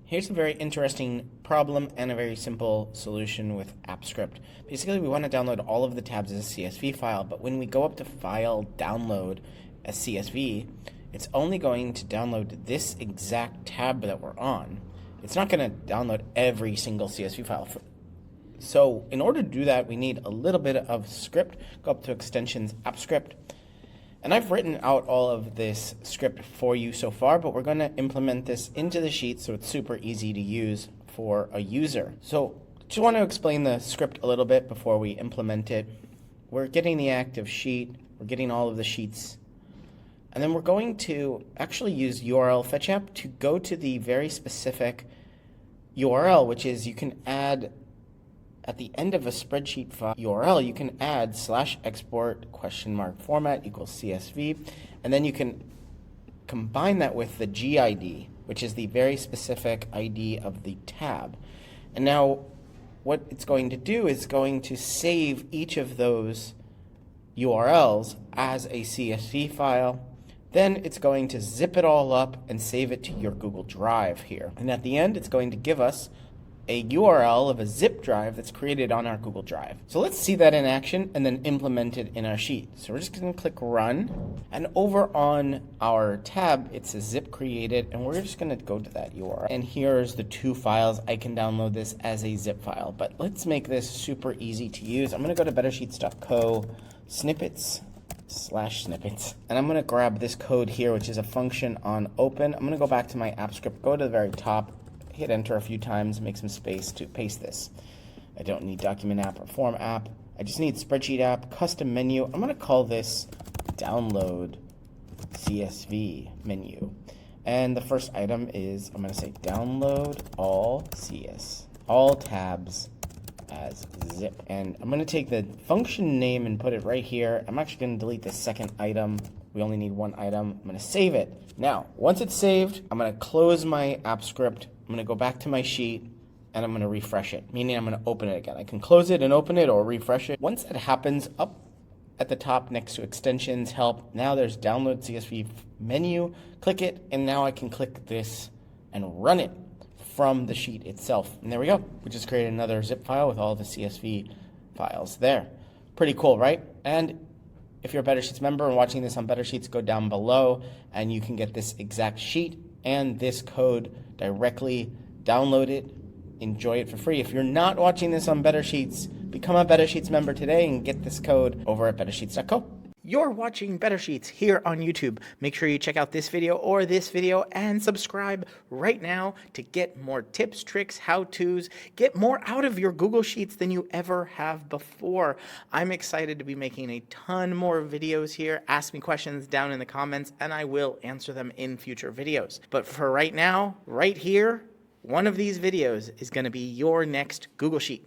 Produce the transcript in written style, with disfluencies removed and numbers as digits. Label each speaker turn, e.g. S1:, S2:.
S1: Here's a very interesting problem and a very simple solution with AppScript. Basically, we want to download all of the tabs as a CSV file, but when we go up to File, Download as CSV, it's only going to download this exact tab that we're on. It's not going to download every single CSV file. So in order to do that, we need a little bit of script. Go up to Extensions, AppScript. And I've written out all of this script for you so far, but we're going to implement this into the sheet so it's super easy to use for a user. So just want to explain the script a little bit before we implement it. We're getting the active sheet, we're getting all of the sheets, and then we're going to actually use URL fetch app to go to the very specific URL, which is you can add at the end of a spreadsheet file URL, you can add /export ?format equals CSV, and then you can combine that with the GID, which is the very specific ID of the tab. And now what it's going to do is going to save each of those URLs as a CSV file. Then it's going to zip it all up and save it to your Google Drive here. And at the end, it's going to give us a URL of a zip drive that's created on our Google Drive. So let's see that in action and then implement it in our sheet. So we're just going to click Run, and over on our tab it says zip created, and we're just going to go to that URL. And here's the two files. I can download this as a zip file, but let's make this super easy to use. I'm going to go to bettersheets.co snippets/snippets, and I'm going to grab this code here, which is a function on open. I'm going to go back to my AppScript, go to the very top, hit enter a few times, make some space to paste this. I don't need document app or form app. I just need spreadsheet app, custom menu. I'm going to call this download CSV menu. And the first item is, I'm going to say download all tabs as zip. And I'm going to take the function name and put it right here. I'm actually going to delete the second item. We only need one item. I'm going to save it. Now, once it's saved, I'm going to close my AppScript. I'm going to go back to my sheet, and I'm going to refresh it, meaning I'm going to open it again. I can close it and open it or refresh it. Once that happens, up at the top next to Extensions, Help, now there's Download CSV menu. Click it, and now I can click this and run it from the sheet itself. And there we go. We just created another zip file with all the CSV files there. Pretty cool, right? And if you're a Better Sheets member and watching this on Better Sheets, go down below and you can get this exact sheet and this code directly. Download it, enjoy it for free. If you're not watching this on Better Sheets, become a Better Sheets member today and get this code over at bettersheets.co. You're watching Better Sheets here on YouTube. Make sure you check out this video or this video and subscribe right now to get more tips, tricks, how-tos, get more out of your Google Sheets than you ever have before. I'm excited to be making a ton more videos here. Ask me questions down in the comments and I will answer them in future videos. But for right now, right here, one of these videos is going to be your next Google Sheet.